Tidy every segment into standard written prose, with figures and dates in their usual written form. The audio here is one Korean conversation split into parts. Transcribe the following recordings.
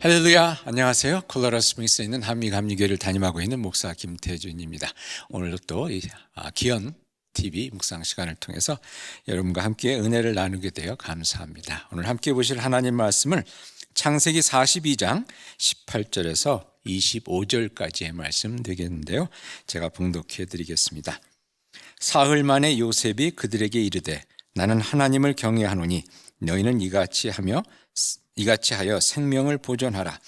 할렐루야, 안녕하세요. 콜로라도 스프링스에 있는 한미감리교회를 담임하고 있는 목사 김태준입니다. 오늘도 또 기현 TV 묵상 시간을 통해서 여러분과 함께 은혜를 나누게 되어 감사합니다. 오늘 함께 보실 하나님 말씀을 창세기 42장 18절에서 25절까지의 말씀 되겠는데요, 제가 봉독해 드리겠습니다. 사흘 만에 요셉이 그들에게 이르되 나는 하나님을 경외하노니 너희는 이같이 하여 생명을 보존하라.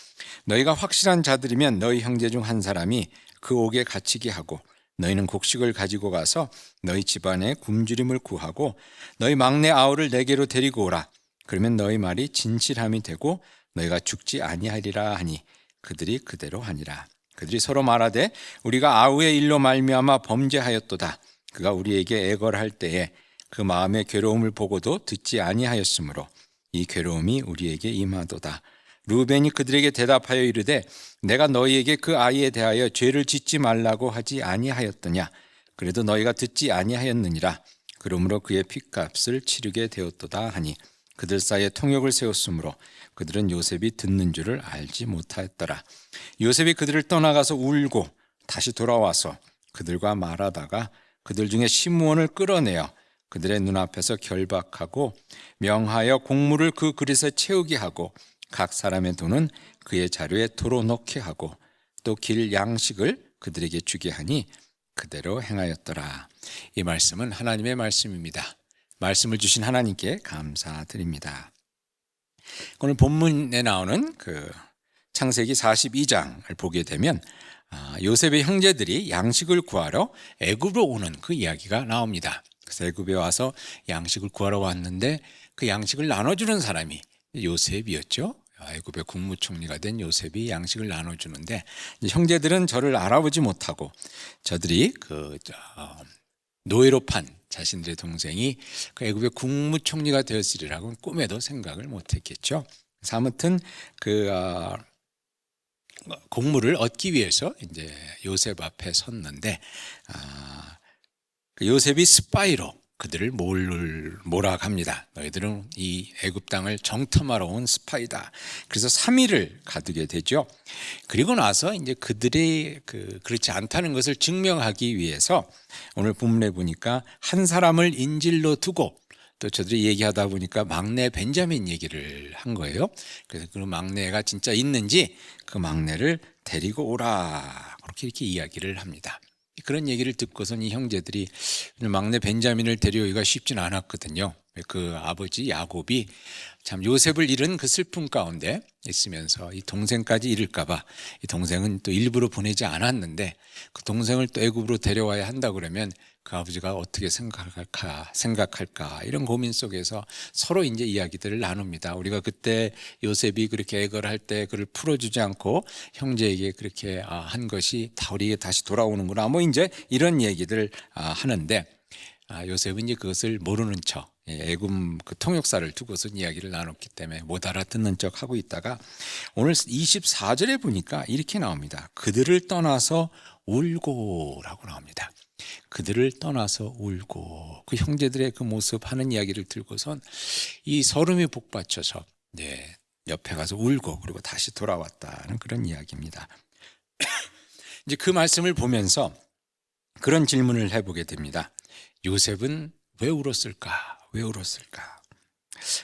너희가 확실한 자들이면 너희 형제 중 한 사람이 그 옥에 갇히게 하고 너희는 곡식을 가지고 가서 너희 집안에 굶주림을 구하고 너희 막내 아우를 내게로 데리고 오라. 그러면 너희 말이 진실함이 되고 너희가 죽지 아니하리라 하니 그들이 그대로 하니라. 그들이 서로 말하되 우리가 아우의 일로 말미암아 범죄하였도다. 그가 우리에게 애걸할 때에 그 마음의 괴로움을 보고도 듣지 아니하였으므로 이 괴로움이 우리에게 임하도다. 루벤이 그들에게 대답하여 이르되 내가 너희에게 그 아이에 대하여 죄를 짓지 말라고 하지 아니하였더냐. 그래도 너희가 듣지 아니하였느니라. 그러므로 그의 핏값을 치르게 되었도다 하니 그들 사이에 통역을 세웠으므로 그들은 요셉이 듣는 줄을 알지 못하였더라. 요셉이 그들을 떠나가서 울고 다시 돌아와서 그들과 말하다가 그들 중에 시므온을 끌어내어 그들의 눈앞에서 결박하고 명하여 곡물을 그 그릇에 채우게 하고 각 사람의 돈은 그의 자루에 털어놓게 하고 또 길 양식을 그들에게 주게 하니 그대로 행하였더라. 이 말씀은 하나님의 말씀입니다. 말씀을 주신 하나님께 감사드립니다. 오늘 본문에 나오는 창세기 42장을 보게 되면 요셉의 형제들이 양식을 구하러 애굽으로 오는 그 이야기가 나옵니다. 그래서 애굽에 와서 양식을 구하러 왔는데 그 양식을 나눠주는 사람이 요셉이었죠. 애굽의 국무총리가 된 요셉이 양식을 나눠주는데 형제들은 저를 알아보지 못하고 저들이 노예로 판 자신들의 동생이 그 애굽의 국무총리가 되었으리라고는 꿈에도 생각을 못했겠죠. 그래서 아무튼 곡물을 얻기 위해서 이제 요셉 앞에 섰는데 요셉이 스파이로 그들을 몰아갑니다. 너희들은 이 애굽 땅을 정탐하러 온 스파이다. 그래서 3일을 가두게 되죠. 그리고 나서 이제 그들이 그렇지 않다는 것을 증명하기 위해서 오늘 본문에 보니까 한 사람을 인질로 두고 또 저들이 얘기하다 보니까 막내 벤자민 얘기를 한 거예요. 그래서 그 막내가 진짜 있는지 그 막내를 데리고 오라. 이렇게 이야기를 합니다. 그런 얘기를 듣고선 이 형제들이 막내 벤자민을 데려오기가 쉽진 않았거든요. 그 아버지 야곱이 참 요셉을 잃은 그 슬픔 가운데 있으면서 이 동생까지 잃을까 봐 이 동생은 또 일부러 보내지 않았는데 그 동생을 또 애굽으로 데려와야 한다 그러면 그 아버지가 어떻게 생각할까 이런 고민 속에서 서로 이제 이야기들을 나눕니다. 우리가 그때 요셉이 그렇게 애걸할 때 그를 풀어주지 않고 형제에게 그렇게 한 것이 다 우리에게 다시 돌아오는구나. 뭐 이제 이런 얘기들 하는데 요셉은 이제 그것을 모르는 척 애굽 그 통역사를 두고서 이야기를 나눴기 때문에 못 알아듣는 척 하고 있다가 오늘 24절에 보니까 이렇게 나옵니다. 그들을 떠나서 울고라고 나옵니다. 그들을 떠나서 울고 그 형제들의 그 모습 하는 이야기를 들고선 이 서름이 복받쳐서 옆에 가서 울고 그리고 다시 돌아왔다는 그런 이야기입니다. 이제 그 말씀을 보면서 그런 질문을 해보게 됩니다. 요셉은 왜 울었을까? 왜 울었을까?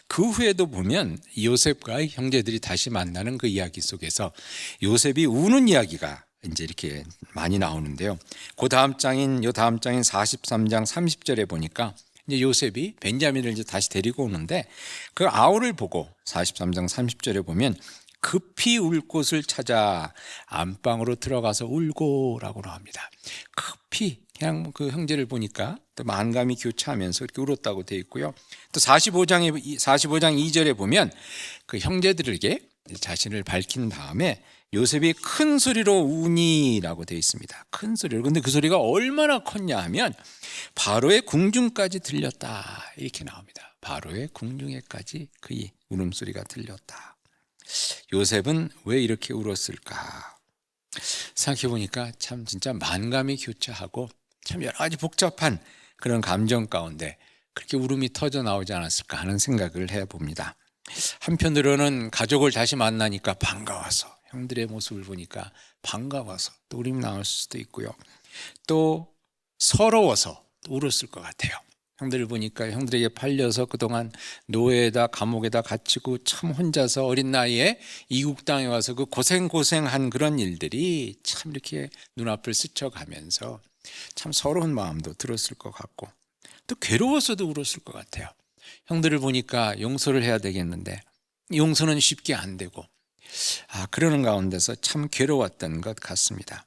그 후에도 보면 요셉과 형제들이 다시 만나는 그 이야기 속에서 요셉이 우는 이야기가 이제 이렇게 많이 나오는데요. 그 다음 장인 43장 30절에 보니까 이제 요셉이 벤자민을 이제 다시 데리고 오는데 그 아우를 보고 43장 30절에 보면 급히 울 곳을 찾아 안방으로 들어가서 울고라고 나옵니다. 급히 그냥 그 형제를 보니까 또 만감이 교차하면서 이렇게 울었다고 되어 있고요. 또 45장 2절에 보면 그 형제들에게 자신을 밝힌 다음에 요셉이 큰 소리로 우니라고 되어 있습니다. 큰 소리로. 근데 그 소리가 얼마나 컸냐 하면 바로의 궁중까지 들렸다 이렇게 나옵니다. 바로의 궁중에까지 그의 울음소리가 들렸다. 요셉은 왜 이렇게 울었을까? 생각해보니까 참 진짜 만감이 교차하고 참 여러 가지 복잡한 그런 감정 가운데 그렇게 울음이 터져 나오지 않았을까 하는 생각을 해봅니다. 한편으로는 가족을 다시 만나니까 반가워서, 형들의 모습을 보니까 반가워서 또 울음이 나올 수도 있고요. 또 서러워서 또 울었을 것 같아요. 형들을 보니까 형들에게 팔려서 그동안 노예에다 감옥에다 갇히고 참 혼자서 어린 나이에 이국 땅에 와서 그 고생한 그런 일들이 참 이렇게 눈앞을 스쳐가면서 참 서러운 마음도 들었을 것 같고, 또 괴로워서도 울었을 것 같아요. 형들을 보니까 용서를 해야 되겠는데 용서는 쉽게 안 되고, 그러는 가운데서 참 괴로웠던 것 같습니다.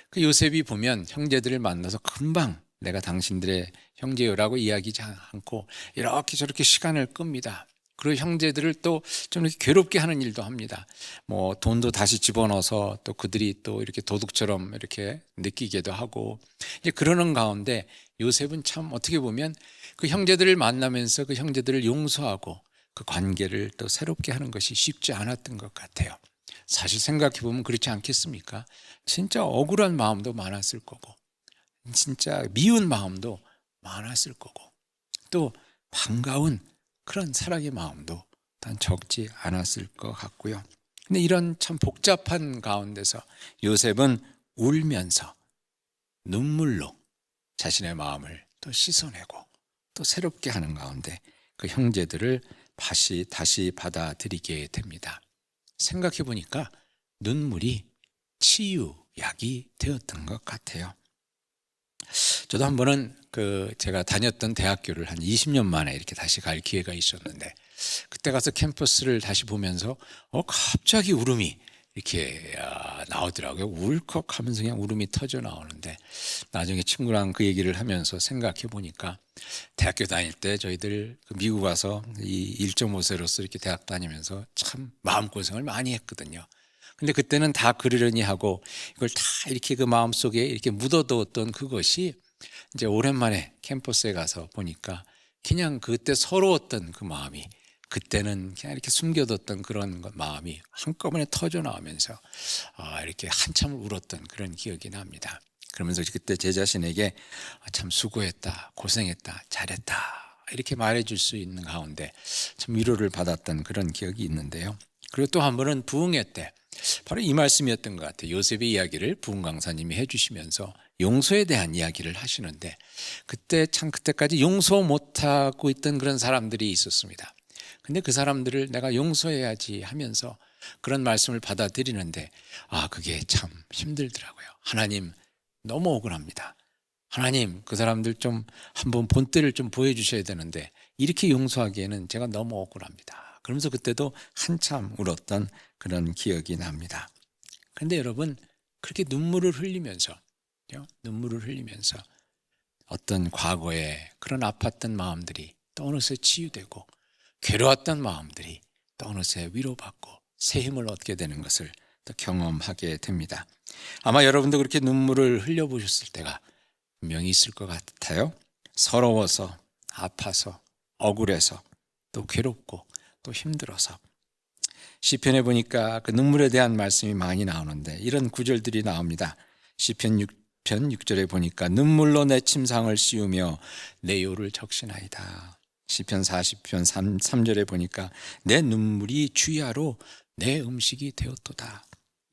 그 요셉이 보면 형제들을 만나서 금방 내가 당신들의 형제요라고 이야기하지 않고 이렇게 저렇게 시간을 끕니다. 그리고 형제들을 또 좀 이렇게 괴롭게 하는 일도 합니다. 뭐 돈도 다시 집어넣어서 또 그들이 또 이렇게 도둑처럼 이렇게 느끼게도 하고, 이제 그러는 가운데 요셉은 참 어떻게 보면 그 형제들을 만나면서 그 형제들을 용서하고 그 관계를 또 새롭게 하는 것이 쉽지 않았던 것 같아요. 사실 생각해 보면 그렇지 않겠습니까? 진짜 억울한 마음도 많았을 거고, 진짜 미운 마음도 많았을 거고, 또 반가운 그런 사랑의 마음도 단 적지 않았을 것 같고요. 근데 이런 참 복잡한 가운데서 요셉은 울면서 눈물로 자신의 마음을 또 씻어내고 또 새롭게 하는 가운데 그 형제들을 다시 받아들이게 됩니다. 생각해 보니까 눈물이 치유약이 되었던 것 같아요. 저도 한 번은 제가 다녔던 대학교를 한 20년 만에 이렇게 다시 갈 기회가 있었는데, 그때 가서 캠퍼스를 다시 보면서 갑자기 울음이 이렇게 나오더라고요. 울컥하면서 그냥 울음이 터져 나오는데, 나중에 친구랑 그 얘기를 하면서 생각해 보니까 대학교 다닐 때 저희들 미국 와서 이 1.5세로서 이렇게 대학 다니면서 참 마음고생을 많이 했거든요. 근데 그때는 다 그러려니 하고 이걸 다 이렇게 그 마음속에 이렇게 묻어두었던 그것이 이제 오랜만에 캠퍼스에 가서 보니까 그냥 그때 서러웠던 그 마음이, 그때는 그냥 이렇게 숨겨뒀던 그런 마음이 한꺼번에 터져 나오면서 이렇게 한참을 울었던 그런 기억이 납니다. 그러면서 그때 제 자신에게 참 수고했다, 고생했다, 잘했다 이렇게 말해줄 수 있는 가운데 참 위로를 받았던 그런 기억이 있는데요. 그리고 또 한 번은 부흥회 때 바로 이 말씀이었던 것 같아요. 요셉의 이야기를 부흥 강사님이 해주시면서 용서에 대한 이야기를 하시는데, 그때까지 용서 못하고 있던 그런 사람들이 있었습니다. 근데 그 사람들을 내가 용서해야지 하면서 그런 말씀을 받아들이는데 그게 참 힘들더라고요. 하나님, 너무 억울합니다. 하나님, 그 사람들 좀 한번 본때를 좀 보여주셔야 되는데 이렇게 용서하기에는 제가 너무 억울합니다. 그러면서 그때도 한참 울었던 그런 기억이 납니다. 그런데 여러분, 그렇게 눈물을 흘리면서 어떤 과거에 그런 아팠던 마음들이 또 어느새 치유되고, 괴로웠던 마음들이 또 어느새 위로받고 새 힘을 얻게 되는 것을 또 경험하게 됩니다. 아마 여러분도 그렇게 눈물을 흘려보셨을 때가 분명히 있을 것 같아요. 서러워서, 아파서, 억울해서, 또 괴롭고 또 힘들어서. 시편에 보니까 그 눈물에 대한 말씀이 많이 나오는데 이런 구절들이 나옵니다. 시편 6편 6절에 보니까 눈물로 내 침상을 씌우며 내 요를 적시나이다. 시편 40편 3절에 보니까 내 눈물이 주야로 내 음식이 되었도다.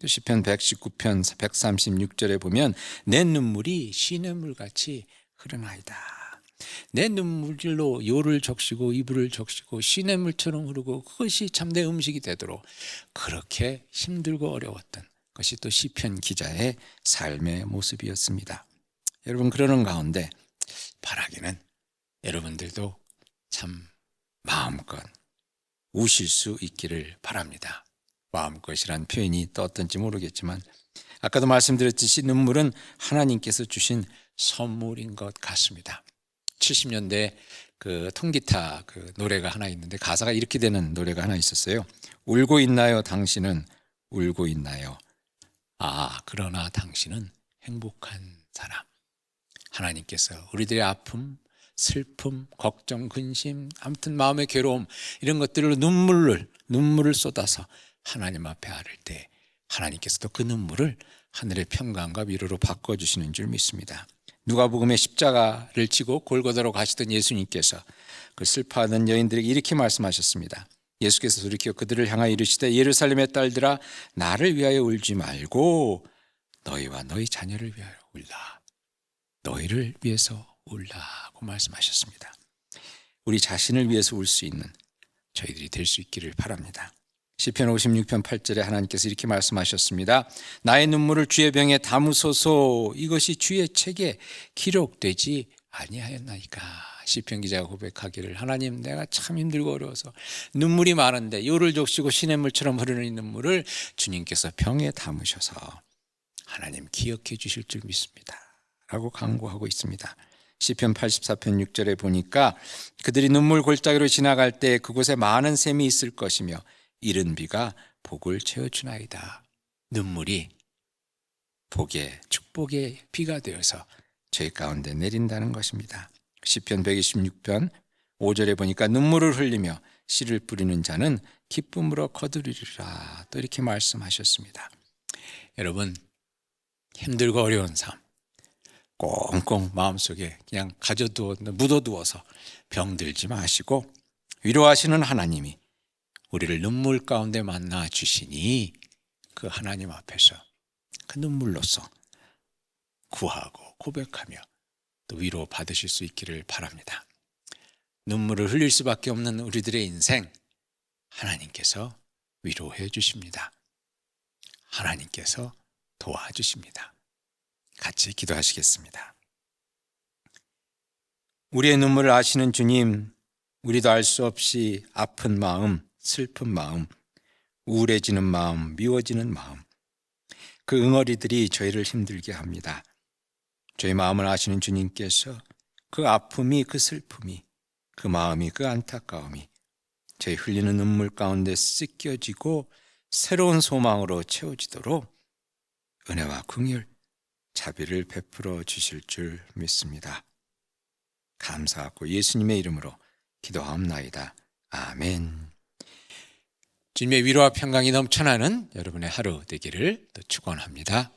시편 119편 136절에 보면 내 눈물이 시냇물같이 흐르나이다. 내 눈물로 요를 적시고 이불을 적시고 시냇물처럼 흐르고 그것이 참 내 음식이 되도록 그렇게 힘들고 어려웠던 것이 또 시편 기자의 삶의 모습이었습니다. 여러분, 그러는 가운데 바라기는 여러분들도 참 마음껏 우실 수 있기를 바랍니다. 마음껏이란 표현이 또 어떤지 모르겠지만 아까도 말씀드렸듯이 눈물은 하나님께서 주신 선물인 것 같습니다. 70년대 그 통기타 그 노래가 하나 있는데 가사가 이렇게 되는 노래가 하나 있었어요. 울고 있나요? 당신은 울고 있나요? 그러나 당신은 행복한 사람. 하나님께서 우리들의 아픔, 슬픔, 걱정, 근심, 아무튼 마음의 괴로움 이런 것들을 눈물을 쏟아서 하나님 앞에 아를 때 하나님께서도 그 눈물을 하늘의 평강과 위로로 바꿔주시는 줄 믿습니다. 누가복음의 십자가를 지고 골고다로 가시던 예수님께서 그 슬퍼하는 여인들에게 이렇게 말씀하셨습니다. 예수께서 돌이켜 그들을 향하여 이르시되 예루살렘의 딸들아 나를 위하여 울지 말고 너희와 너희 자녀를 위하여 울라. 너희를 위해서 울라고 말씀하셨습니다. 우리 자신을 위해서 울 수 있는 저희들이 될 수 있기를 바랍니다. 시편 56편 8절에 하나님께서 이렇게 말씀하셨습니다. 나의 눈물을 주의 병에 담으소서. 이것이 주의 책에 기록되지 아니하였나이까. 시편 기자가 고백하기를 하나님 내가 참 힘들고 어려워서 눈물이 많은데 요를 적시고 시냇물처럼 흐르는 이 눈물을 주님께서 병에 담으셔서 하나님 기억해 주실 줄 믿습니다 라고 강구하고 있습니다. 시편 84편 6절에 보니까 그들이 눈물 골짜기로 지나갈 때 그곳에 많은 샘이 있을 것이며 이른 비가 복을 채워주나이다. 눈물이 복의 축복의 비가 되어서 저희 가운데 내린다는 것입니다. 시편 126편 5절에 보니까 눈물을 흘리며 씨를 뿌리는 자는 기쁨으로 거두리리라. 또 이렇게 말씀하셨습니다. 여러분 힘들고 어려운 삶 꽁꽁 마음속에 그냥 묻어두어서 병들지 마시고 위로하시는 하나님이 우리를 눈물 가운데 만나 주시니 그 하나님 앞에서 그 눈물로써 구하고 고백하며 또 위로 받으실 수 있기를 바랍니다. 눈물을 흘릴 수밖에 없는 우리들의 인생 하나님께서 위로해 주십니다. 하나님께서 도와주십니다. 같이 기도하시겠습니다. 우리의 눈물을 아시는 주님, 우리도 알 수 없이 아픈 마음, 슬픈 마음, 우울해지는 마음, 미워지는 마음, 그 응어리들이 저희를 힘들게 합니다. 저희 마음을 아시는 주님께서 그 아픔이, 그 슬픔이, 그 마음이, 그 안타까움이 저희 흘리는 눈물 가운데 씻겨지고 새로운 소망으로 채워지도록 은혜와 긍휼, 자비를 베풀어 주실 줄 믿습니다. 감사하고 예수님의 이름으로 기도하옵나이다. 아멘. 주님의 위로와 평강이 넘쳐나는 여러분의 하루 되기를 또 축원합니다.